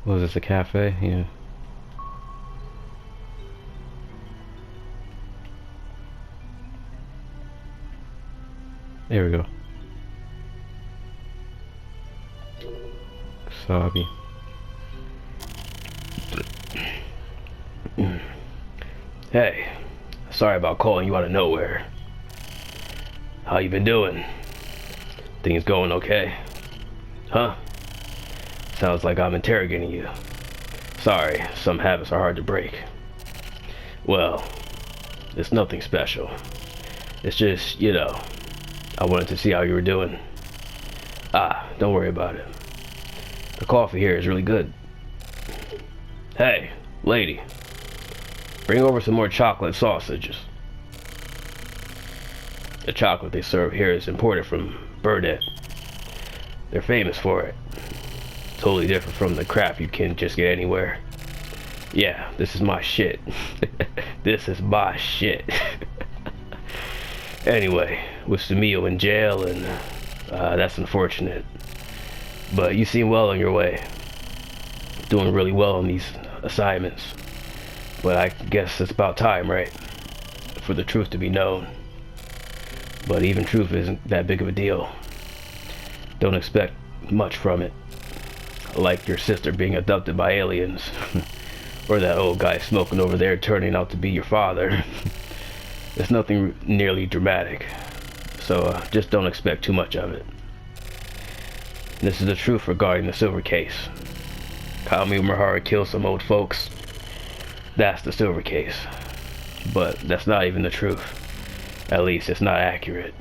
Was this a cafe? Yeah. There we go. Wasabi. Hey, sorry about calling you out of nowhere. How you been doing? Things going okay? Huh? Sounds like I'm interrogating you. Sorry, some habits are hard to break. Well, it's nothing special. It's just, you know, I wanted to see how you were doing. Ah, don't worry about it. The coffee here is really good. Hey, lady. Bring over some more chocolate sausages. The chocolate they serve here is imported from Burnett. They're famous for it. Totally different from the crap you can just get anywhere. Yeah, this is my shit. This is my shit. Anyway, with Sumio in jail, and that's unfortunate. But you seem well on your way. Doing really well on these assignments. But I guess it's about time, right? For the truth to be known. But even truth isn't that big of a deal. Don't expect much from it. Like your sister being abducted by aliens. Or that old guy smoking over there turning out to be your father. It's nothing nearly dramatic. So just don't expect too much of it. This is the truth regarding the silver case. Kami Umehara killed some old folks. That's the silver case. But that's not even the truth. At least it's not accurate.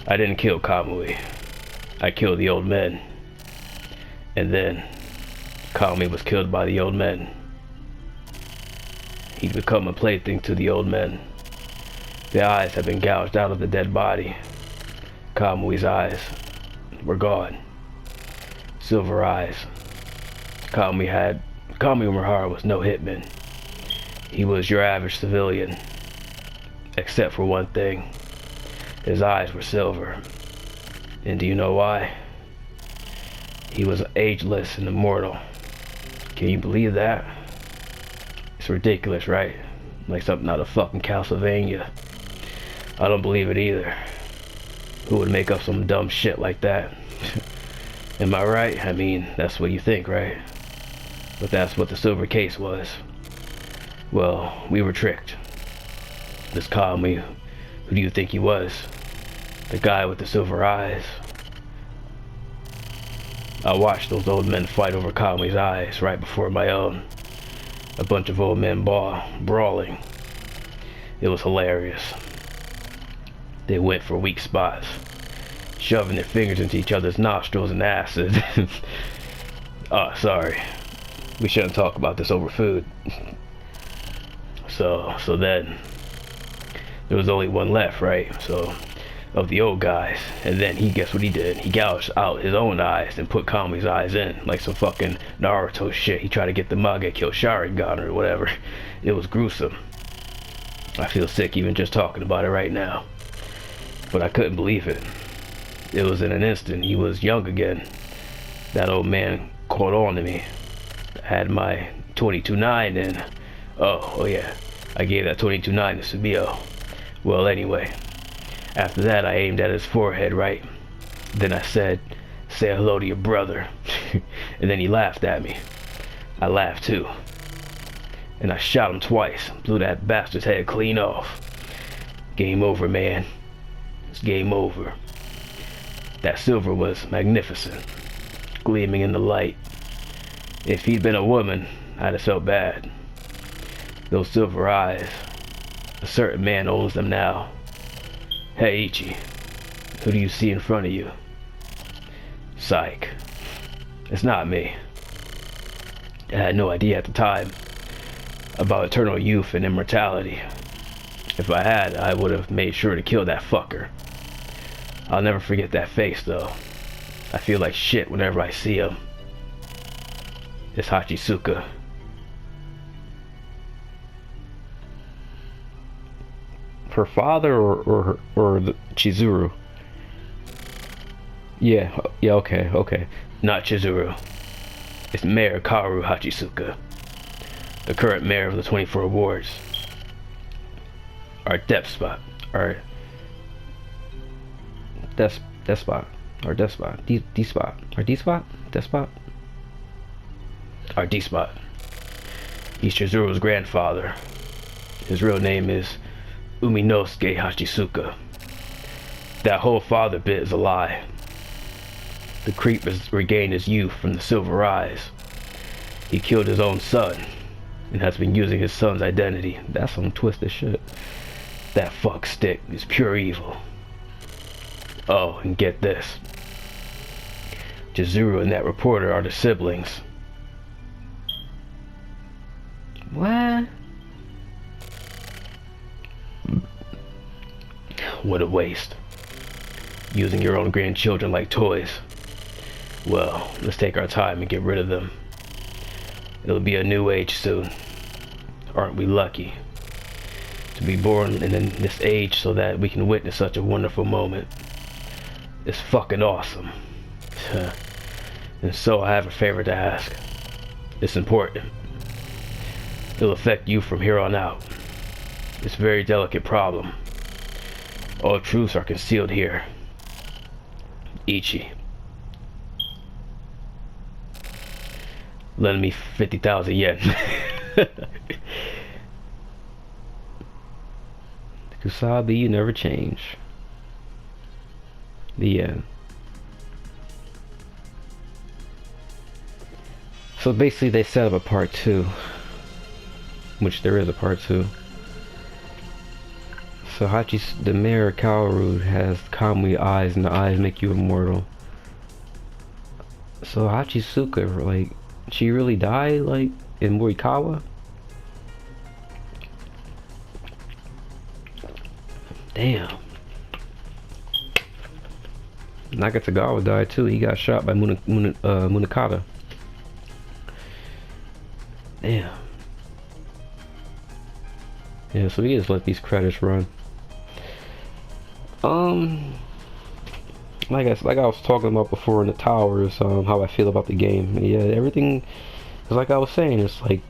I didn't kill Kamui. I killed the old men. And then Kami was killed by the old men. He'd become a plaything to the old men. The eyes have been gouged out of the dead body. Kamui's eyes were gone. Silver eyes. Kami Umehara was no hitman. He was your average civilian. Except for one thing. His eyes were silver. And do you know why? He was ageless and immortal. Can you believe that? It's ridiculous, right? Like something out of fucking Castlevania. I don't believe it either. Who would make up some dumb shit like that? Am I right? I mean, that's what you think, right? But that's what the silver case was. Well, we were tricked. This Kami, who do you think he was? The guy with the silver eyes. I watched those old men fight over Kami's eyes right before my own. A bunch of old men brawling. It was hilarious. They went for weak spots, shoving their fingers into each other's nostrils and asses. Oh, sorry. We shouldn't talk about this over food. So then, there was only one left, right? So, of the old guys. And then guess what he did? He gouged out his own eyes and put Kami's eyes in. Like some fucking Naruto shit. He tried to get the Mangekyo Sharingan or whatever. It was gruesome. I feel sick even just talking about it right now. But I couldn't believe it. It was in an instant. He was young again. That old man caught on to me. I had my 22-9 and oh yeah, I gave that 22-9 to Sumio. Well, anyway, after that I aimed at his forehead, right? Then I said, say hello to your brother. And then he laughed at me. I laughed too. And I shot him twice, blew that bastard's head clean off. Game over, man. It's game over. That silver was magnificent, gleaming in the light. If he'd been a woman, I'd have felt bad. Those silver eyes, a certain man owns them now. Hey, Ichi, who do you see in front of you? Psych. It's not me. I had no idea at the time about eternal youth and immortality. If I had, I would have made sure to kill that fucker. I'll never forget that face, though. I feel like shit whenever I see him. It's Hachisuka. Her father or the Chizuru? Yeah, okay. Not Chizuru. It's Mayor Kaoru Hachisuka, the current mayor of the 24 wards. Our despot. Despot. Our despot. He's Chizuru's grandfather. His real name is Uminosuke Hachisuka. That whole father bit is a lie. The creep has regained his youth from the silver eyes. He killed his own son and has been using his son's identity. That's some twisted shit. That fuck stick is pure evil. Oh, and get this. Chizuru and that reporter are the siblings. What? What a waste. Using your own grandchildren like toys. Well, let's take our time and get rid of them. It'll be a new age soon. Aren't we lucky to be born in this age so that we can witness such a wonderful moment? It's fucking awesome. And so I have a favor to ask. It's important. It'll affect you from here on out. It's a very delicate problem. All truths are concealed here. Ichi, lend me 50,000 yen. Kusabi, you never change. The end. So basically they set up a part 2. Which there is a part 2. So the Mayor Kaoru has Kamui eyes, and the eyes make you immortal. So Hachisuka, like, she really died, like, in Morikawa? Damn. Nakatagawa died too. He got shot by Munakata. Damn. Yeah, so we just let these credits run. Like I was talking about before in the towers, how I feel about the game. Yeah, everything is like I was saying. It's like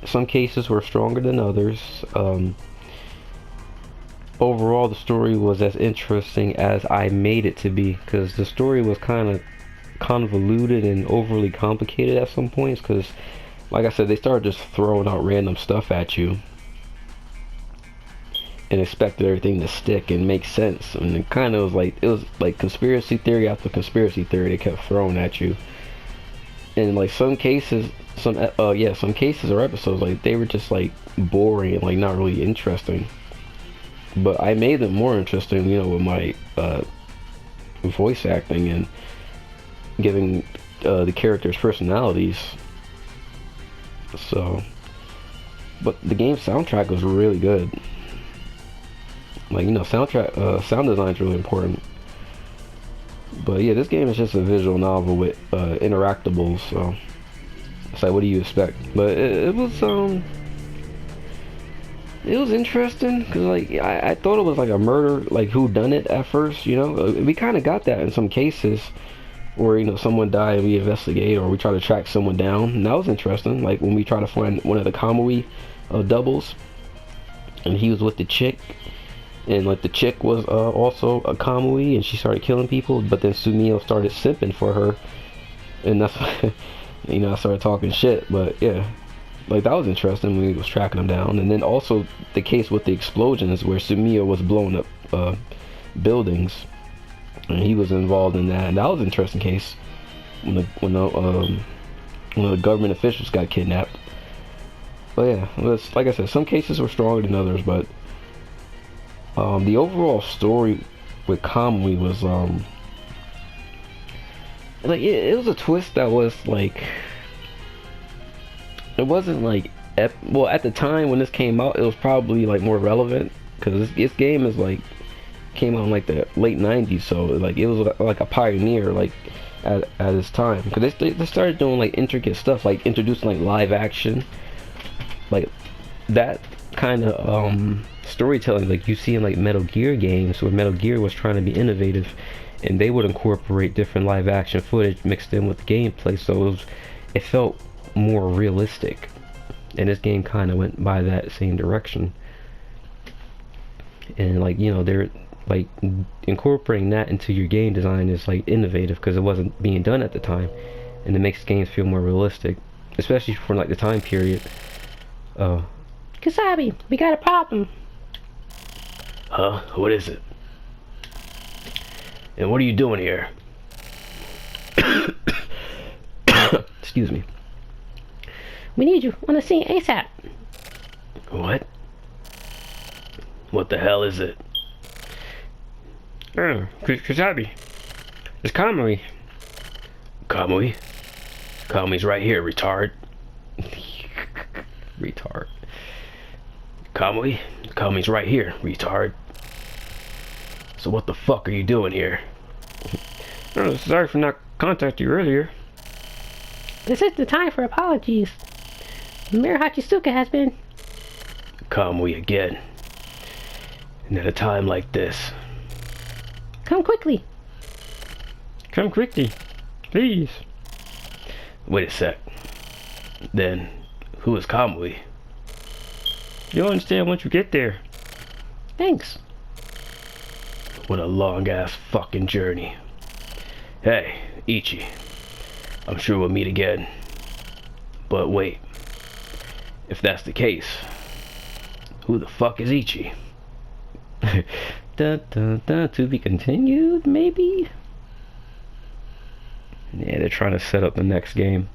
some cases were stronger than others. Overall, the story was as interesting as I made it to be, because the story was kind of convoluted and overly complicated at some points. Because, like I said, they started just throwing out random stuff at you and expected everything to stick and make sense, and it was like conspiracy theory after conspiracy theory they kept throwing at you. And like some cases or episodes, like they were just like boring and like not really interesting, but I made them more interesting, you know, with my voice acting and giving the characters personalities. So, but the game's soundtrack was really good. Like, you know, sound design is really important. But yeah, this game is just a visual novel with interactables, so it's like, what do you expect? But it was interesting, because like I thought it was like a murder, like who done it at first, you know. We kind of got that in some cases, or someone died and we investigate, or we try to track someone down. And that was interesting. Like when we try to find one of the Kamui doubles, and he was with the chick, and like the chick was also a Kamui, and she started killing people. But then Sumio started simping for her, and that's I started talking shit. But yeah, like that was interesting when we was tracking them down. And then also the case with the explosions where Sumio was blowing up buildings, and he was involved in that. And that was an interesting case when one of the government officials got kidnapped. But yeah, like I said, some cases were stronger than others, but the overall story with Kamui was like it was a twist that was like, it wasn't like well, at the time when this came out, it was probably like more relevant because this game is like came out in like the late 90s, so like it was like a pioneer like at its time, because they started doing like intricate stuff, like introducing like live action, like that kind of storytelling like you see in like Metal Gear games, where Metal Gear was trying to be innovative and they would incorporate different live action footage mixed in with gameplay, so it felt more realistic, and this game kind of went by that same direction. And like they're like incorporating that into your game design is like innovative because it wasn't being done at the time, and it makes games feel more realistic, especially for like the time period. Kasabi, we got a problem. Huh? What is it? And what are you doing here? Excuse me. We need you on the scene ASAP. What? What the hell is it? Kasabi. It's Kamui. Kamui? Kamui's right here, retard. Retard. Kamui? Kamui's right here, retard. So what the fuck are you doing here? Oh, sorry for not contacting you earlier. This is the time for apologies. Mayor Hachisuka has been... Kamui again. And at a time like this. Come quickly. Come quickly. Please. Wait a sec. Then, who is Kamui? You'll understand once you get there. Thanks. What a long-ass fucking journey. Hey, Ichi. I'm sure we'll meet again. But wait. If that's the case, who the fuck is Ichi? To be continued, maybe? Yeah, they're trying to set up the next game.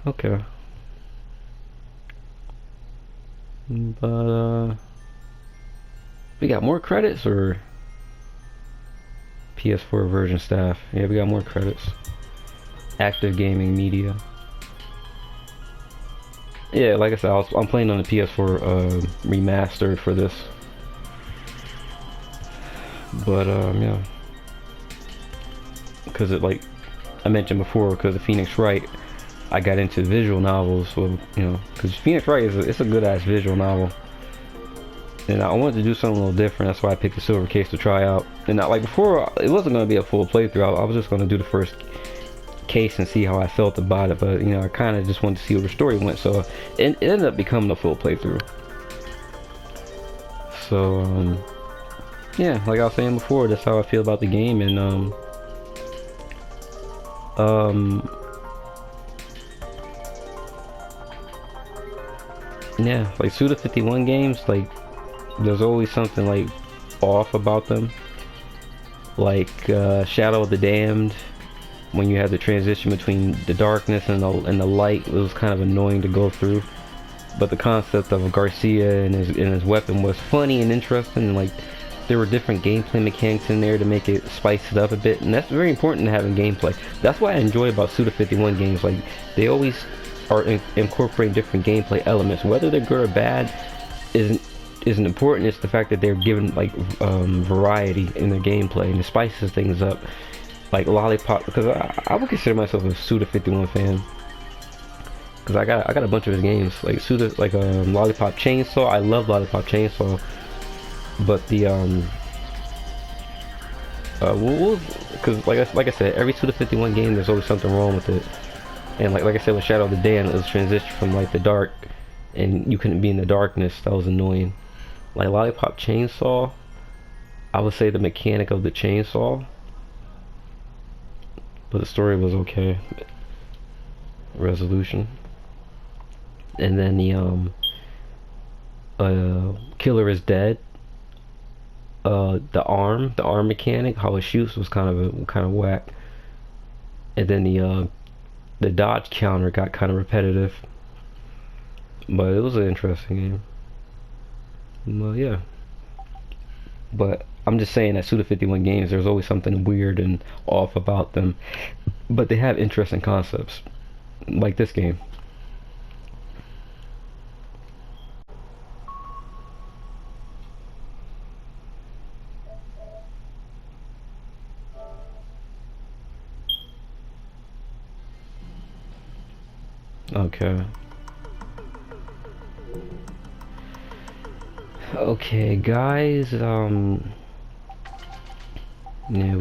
Okay. But, we got more credits, or PS4 version staff? Yeah, we got more credits. Active Gaming Media. Yeah, like I said, I'm playing on the PS4 remastered for this. But, yeah. Because it, like I mentioned before, because of Phoenix Wright, I got into visual novels. So, because Phoenix Wright it's a good-ass visual novel. And I wanted to do something a little different. That's why I picked the Silver Case to try out. And like before, it wasn't going to be a full playthrough. I was just going to do the first case and see how I felt about it. But, I kind of just wanted to see where the story went. So it ended up becoming a full playthrough. So, yeah, like I was saying before, that's how I feel about the game. And, yeah, like Suda51 games, like, there's always something like off about them. Like Shadow of the Damned, when you had the transition between the darkness and the light, it was kind of annoying to go through. But the concept of Garcia and his weapon was funny and interesting, and like there were different gameplay mechanics in there to make it spice it up a bit, and that's very important to have in gameplay. That's what I enjoy about Suda51 games. Like they always are incorporating different gameplay elements, whether they're good or bad isn't important. It's the fact that they're given like variety in their gameplay, and it spices things up. Like Lollipop, because I would consider myself a Suda51 fan, because I got a bunch of his games, like Lollipop Chainsaw. I love Lollipop Chainsaw, but the Cause like I said, every Suda 51 game, there's always something wrong with it. And like I said with Shadow of the Dan, it was transition from like the dark, and you couldn't be in the darkness. That was annoying. Like Lollipop Chainsaw, I would say the mechanic of the chainsaw, but the story was okay. Resolution, and then Killer is Dead. The arm mechanic, how it shoots was kind of whack, and then the dodge counter got kind of repetitive, but it was an interesting game. Well, yeah, but I'm just saying that Suda 51 games, there's always something weird and off about them, but they have interesting concepts, like this game. Okay. Okay, guys, yeah,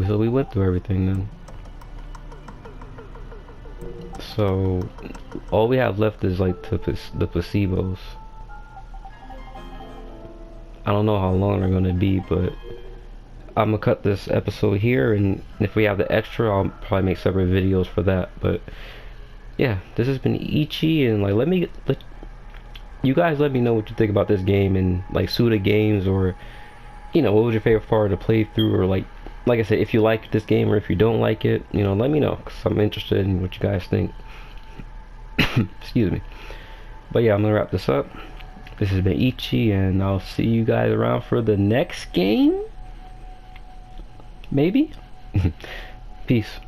so we went through everything then. So, all we have left is like the placebos. I don't know how long they're gonna be, but I'm gonna cut this episode here, and if we have the extra, I'll probably make separate videos for that. But yeah, this has been Ichi, and like let you guys let me know what you think about this game and like Suda games, or what was your favorite part of the playthrough, or like I said, if you like this game or if you don't like it, let me know, because I'm interested in what you guys think. Excuse me. But yeah, I'm gonna wrap this up. This has been Ichi, and I'll see you guys around for the next game. Maybe? Peace.